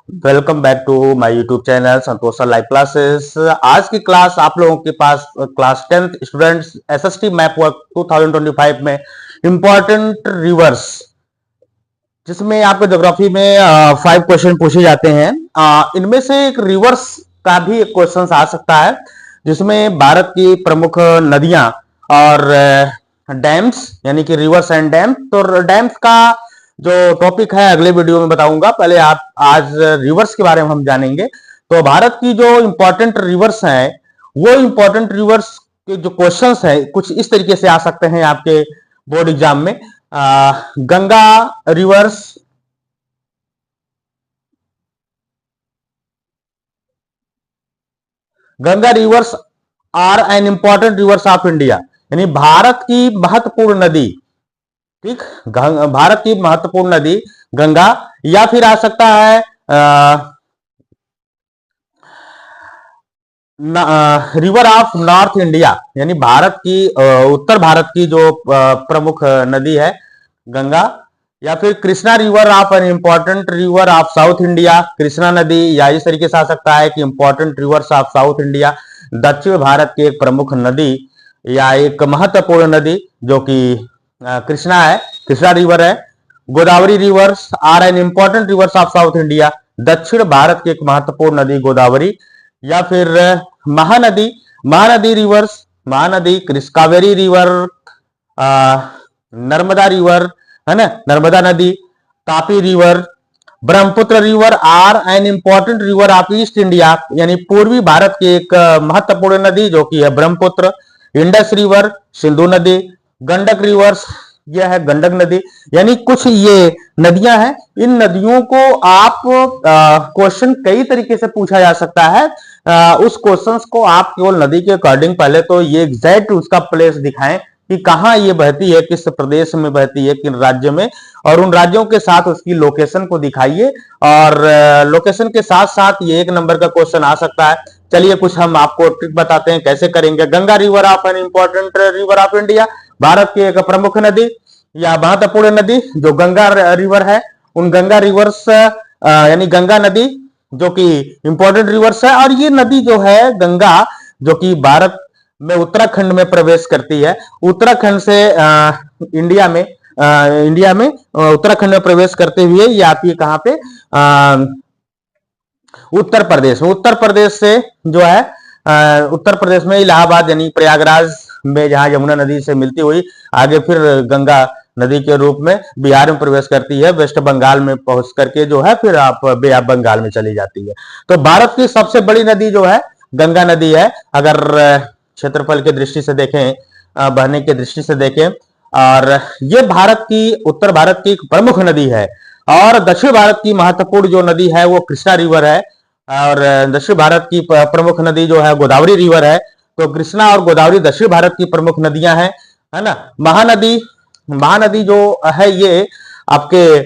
Welcome back to my YouTube channel Santosh live classes. आज की class आप लोगों के पास class 10th students SST map work 2025 में इंपॉर्टेंट रिवर्स, जिसमें आपको ज्योग्राफी में 5 क्वेश्चन पूछे जाते हैं। इनमें से एक रिवर्स का भी एक क्वेश्चन आ सकता है, जिसमें भारत की प्रमुख नदियां और डैम्स यानी कि रिवर्स एंड डैम। तो डैम्स का जो टॉपिक है अगले वीडियो में बताऊंगा। पहले आप आज रिवर्स के बारे में हम जानेंगे। तो भारत की जो इंपॉर्टेंट रिवर्स हैं, वो इंपॉर्टेंट रिवर्स के जो क्वेश्चंस हैं कुछ इस तरीके से आ सकते हैं आपके बोर्ड एग्जाम में। Ganga rivers, Ganga rivers are an important rivers of India, यानी भारत की महत्वपूर्ण नदी। ठीक, भारत की महत्वपूर्ण नदी गंगा, या फिर आ सकता है रिवर ऑफ नॉर्थ इंडिया, यानी भारत की उत्तर भारत की जो प्रमुख नदी है गंगा, या फिर Krishna river of N important river of South India, Krishna नदी। या इस तरीके से आ सकता है कि important rivers of South India, दक्षिण भारत की एक प्रमुख नदी या एक महत्वपूर्ण नदी जो कि कृष्णा है, कृष्णा रिवर है। Godavari rivers are an important rivers of South India, दक्षिण भारत की एक महत्वपूर्ण नदी गोदावरी। या फिर Mahanadi, Mahanadi rivers, Mahanadi Kaveri river, Narmada river है ना, नर्मदा नदी, Tapi river. Brahmaputra river are an important river of east India, यानी पूर्वी भारत की एक महत्वपूर्ण नदी जो कि है ब्रह्मपुत्र। इंडस रिवर, सिंधु नदी। गंडक रिवर्स, यह है गंडक नदी। यानी कुछ ये नदियां हैं। इन नदियों को आप क्वेश्चन कई तरीके से पूछा जा सकता है। उस क्वेश्चंस को आप केवल नदी के अकॉर्डिंग पहले तो ये एग्जैक्ट उसका प्लेस दिखाएं कि कहाँ ये बहती है, किस प्रदेश में बहती है, किन राज्य में, और उन राज्यों के साथ उसकी लोकेशन को दिखाइए। और लोकेशन के साथ साथ ये 1 नंबर का क्वेश्चन आ सकता है। चलिए कुछ हम आपको ट्रिक बताते हैं कैसे करेंगे। Ganga river of N important river of India, Bharat की एक प्रमुख नदी या महत्वपूर्ण नदी जो गंगा रिवर है, उन गंगा रिवर्स यानी गंगा नदी जो कि इंपॉर्टेंट रिवर्स है। और ये नदी जो है गंगा, जो कि भारत में उत्तराखंड में प्रवेश करती है, उत्तराखंड से इंडिया में उत्तराखंड में प्रवेश करते हुए ये आती है कहां पे, उत्तर प्रदेश। उत्तर प्रदेश से जो है उत्तर प्रदेश में इलाहाबाद यानी प्रयागराज में, जहां यमुना नदी से मिलती हुई आगे फिर गंगा नदी के रूप में बिहार में प्रवेश करती है, वेस्ट बंगाल में पहुंच करके जो है फिर आप बे ऑफ बंगाल में चली जाती है। तो भारत की सबसे बड़ी नदी जो है गंगा नदी है, अगर क्षेत्रफल की दृष्टि से देखें, बहने की दृष्टि से देखें। और ये भारत की, उत्तर भारत की एक प्रमुख नदी है। और दक्षिण भारत की महत्वपूर्ण जो नदी है वो कृष्णा रिवर है, और दक्षिण भारत की प्रमुख नदी जो है गोदावरी रिवर है। तो कृष्णा और गोदावरी दक्षिण भारत की प्रमुख नदियां हैं, है ना। महानदी, महानदी जो है ये आपके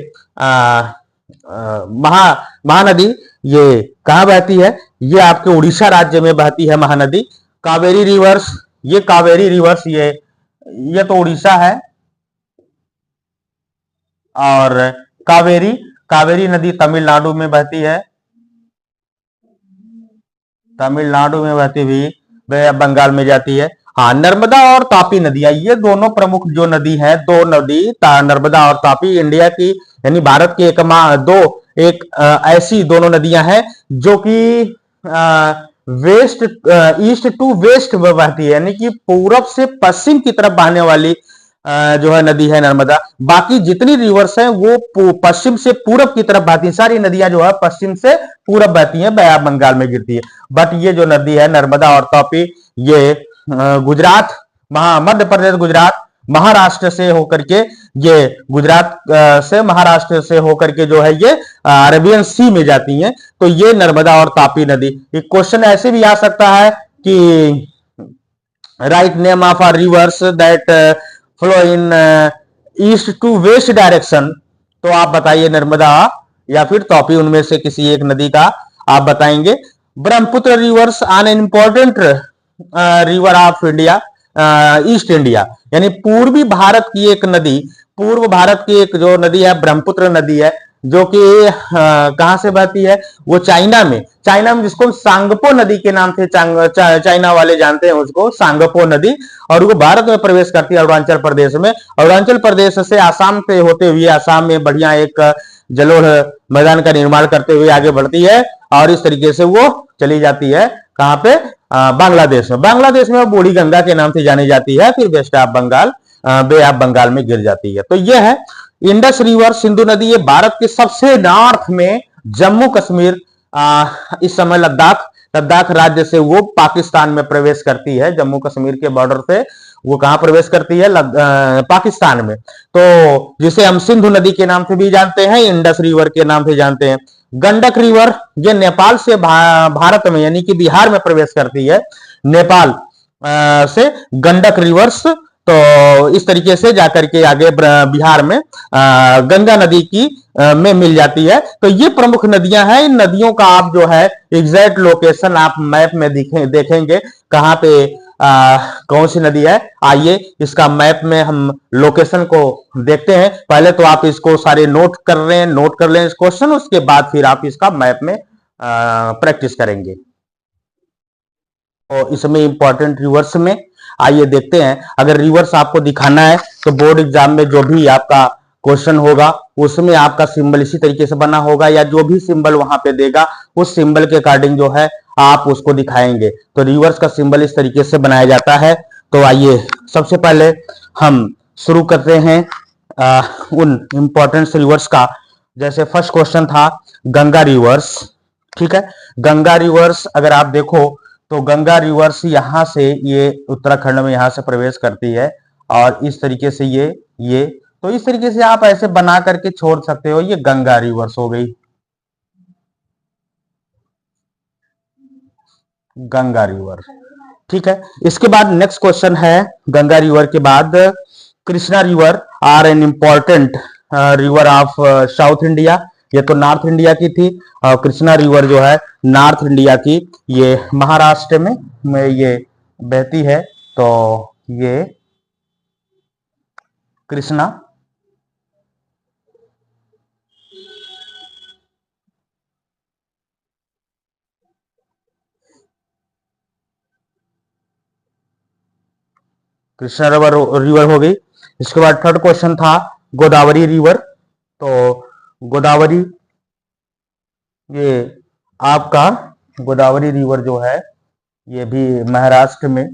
महानदी ये कहां बहती है, ये आपके उड़ीसा राज्य में बहती है महानदी। कावेरी रिवर्स, ये कावेरी रिवर्स ये तो उड़ीसा है। और कावेरी, कावेरी नदी तमिलनाडु में बहती है, तमिलनाडु में बहती हुई बंगाल में जाती है। हाँ, नर्मदा और तापी नदियां, ये दोनों प्रमुख जो नदी है, दो नदी नर्मदा और तापी इंडिया की यानी भारत की एक ऐसी दोनों नदियां हैं जो कि वेस्ट ईस्ट टू वेस्ट बहती है, यानी कि पूरब से पश्चिम की तरफ बहने वाली जो है नदी है नर्मदा। बाकी जितनी रिवर्स हैं वो पश्चिम से पूरब की तरफ बहती हैं। सारी नदियां जो है पश्चिम से पूरब बहती हैं, बंगाल में गिरती है। बट ये जो नदी है नर्मदा और तापी, ये गुजरात, मध्य प्रदेश, गुजरात, महाराष्ट्र से होकर के, ये गुजरात से महाराष्ट्र से होकर के जो है ये अरेबियन सी में जाती हैं। तो ये नर्मदा और तापी नदी। एक क्वेश्चन ऐसे भी आ सकता है कि right name of our rivers that flow in east to west direction. तो आप बताइए नर्मदा या फिर तापी, उनमें से किसी एक नदी का आप बताएंगे। Brahmaputra reverse on an important river of India, east India, यानी पूर्वी भारत की एक नदी, पूर्व भारत की एक जो नदी है ब्रह्मपुत्र नदी है, जो कि कहाँ से बहती है, वो चाइना में जिसको सांगपो नदी के नाम से चाइना वाले जानते हैं उसको सांगपो नदी, और वो भारत में प्रवेश करती है अरुणाचल प्रदेश में। अरुणाचल प्रदेश से आसाम से होते हुए आसाम में बढ़िया एक जलोढ़ मैदान का निर्माण करते हुए आगे बढ़ती है, और इस तरीके से वो चली जाती है कहाँ पे, बांग्लादेश में। बांग्लादेश में वो बूढ़ी गंगा के नाम से जानी जाती है, फिर west of Bengal, Bay of Bengal में गिर जाती है। तो यह है इंडस रिवर, सिंधु नदी, ये भारत के सबसे नॉर्थ में जम्मू कश्मीर, इस समय लद्दाख राज्य से वो पाकिस्तान में प्रवेश करती है। जम्मू कश्मीर के बॉर्डर से वो कहां प्रवेश करती है, पाकिस्तान में। तो जिसे हम सिंधु नदी के नाम से भी जानते हैं, इंडस रिवर के नाम से जानते हैं। गंडक रिवर ये नेपाल से भारत में यानी कि बिहार में प्रवेश करती है, नेपाल से गंडक रिवर्स। तो इस तरीके से जाकर के आगे बिहार में गंगा नदी की में मिल जाती है। तो ये प्रमुख नदियां हैं। इन नदियों का आप जो है एग्जैक्ट लोकेशन आप मैप में देखेंगे कहां पे कौन सी नदी है। आइए इसका मैप में हम लोकेशन को देखते हैं। पहले तो आप इसको सारे नोट कर लें इस क्वेश्चन, उसके बाद फिर आप इसका मैप में प्रैक्टिस करेंगे। और इसमें इंपॉर्टेंट रिवर्स में आइए देखते हैं। अगर रिवर्स आपको दिखाना है तो बोर्ड एग्जाम में जो भी आपका क्वेश्चन होगा उसमें आपका सिंबल इसी तरीके से बना होगा, या जो भी सिंबल वहां पे देगा उस सिंबल के अकॉर्डिंग जो है आप उसको दिखाएंगे। तो रिवर्स का सिंबल इस तरीके से बनाया जाता है। तो आइए सबसे पहले हम शुरू करते हैं उन इंपॉर्टेंट रिवर्स का। जैसे फर्स्ट क्वेश्चन था गंगा रिवर्स, ठीक है। गंगा रिवर्स अगर आप देखो तो गंगा रिवर्स यहां से ये उत्तराखंड में यहां से प्रवेश करती है, और इस तरीके से ये तो इस तरीके से आप ऐसे बना करके छोड़ सकते हो। ये गंगा रिवर्स हो गई, गंगा रिवर, ठीक है। इसके बाद नेक्स्ट क्वेश्चन है गंगा रिवर के बाद Krishna river are an important river of South India. ये तो नॉर्थ इंडिया की थी, और कृष्णा रिवर जो है नॉर्थ इंडिया की, ये महाराष्ट्र में ये बहती है। तो ये कृष्णा कृष्णा रिवर हो गई। इसके बाद थर्ड क्वेश्चन था गोदावरी रिवर। तो गोदावरी ये आपका गोदावरी रिवर जो है ये भी महाराष्ट्र में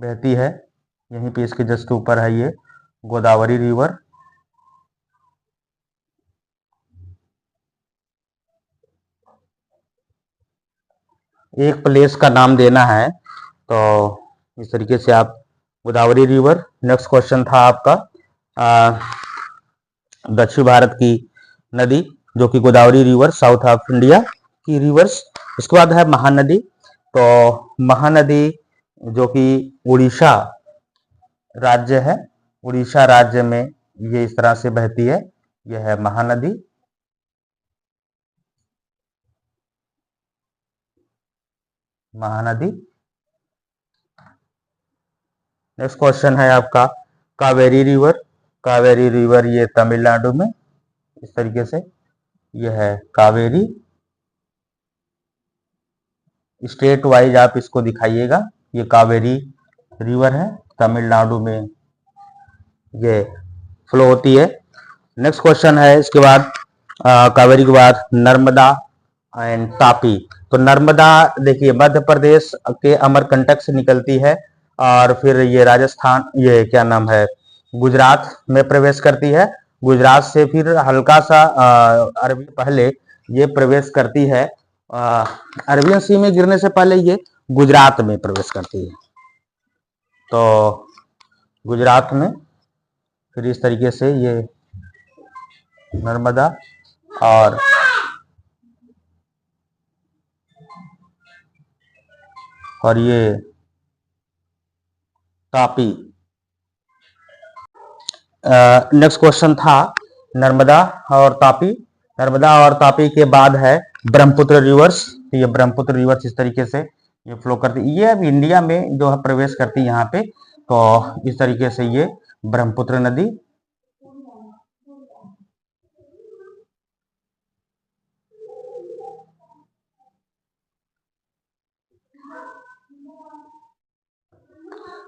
बहती है, यहीं पे इसके जस्ट ऊपर है ये गोदावरी रिवर। एक प्लेस का नाम देना है, तो इस तरीके से आप गोदावरी रिवर। नेक्स्ट क्वेश्चन था आपका दक्षिण भारत की नदी जो कि Godavari river, south of India की रिवर्स। इसके बाद है महानदी। तो महानदी जो कि उड़ीसा राज्य है, उड़ीसा राज्य में ये इस तरह से बहती है, यह है महानदी। महानदी। नेक्स्ट क्वेश्चन है आपका कावेरी रिवर। कावेरी रिवर ये तमिलनाडु में इस तरीके से, यह है कावेरी। स्टेट वाइज आप इसको दिखाइएगा, ये कावेरी रिवर है, तमिलनाडु में ये फ्लो होती है। नेक्स्ट क्वेश्चन है इसके बाद कावेरी के बाद नर्मदा एंड तापी। तो नर्मदा देखिए मध्य प्रदेश के अमरकंटक से निकलती है, और फिर ये राजस्थान, ये क्या नाम है, गुजरात में प्रवेश करती है। गुजरात से फिर हल्का सा अरबी पहले ये प्रवेश करती है, अरबियन सी में गिरने से पहले ये गुजरात में प्रवेश करती है। तो गुजरात में फिर इस तरीके से ये नर्मदा और ये तापी। नेक्स्ट क्वेश्चन था नर्मदा और तापी। नर्मदा और तापी के बाद है ब्रह्मपुत्र रिवर्स। ये ब्रह्मपुत्र रिवर्स इस तरीके से ये फ्लो करती है, ये अब इंडिया में जो है प्रवेश करती है यहाँ पे। तो इस तरीके से ये ब्रह्मपुत्र नदी।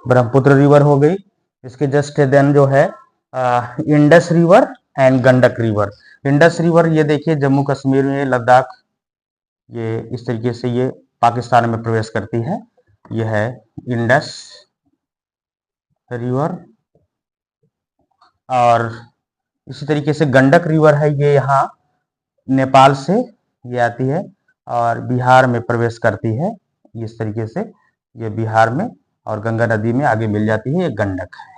ब्रह्मपुत्र रिवर हो गई। इसके जस्ट देन जो है Indus river and Gandak river. Indus river ये देखिए जम्मू कश्मीर में, लद्दाख, ये इस तरीके से ये पाकिस्तान में प्रवेश करती है। ये है इंडस रिवर। और इसी तरीके से गंडक रिवर है, ये यहाँ नेपाल से ये आती है और बिहार में प्रवेश करती है। इस तरीके से ये बिहार में और गंगा नदी में आगे मिल जाती है, ये गंडक है।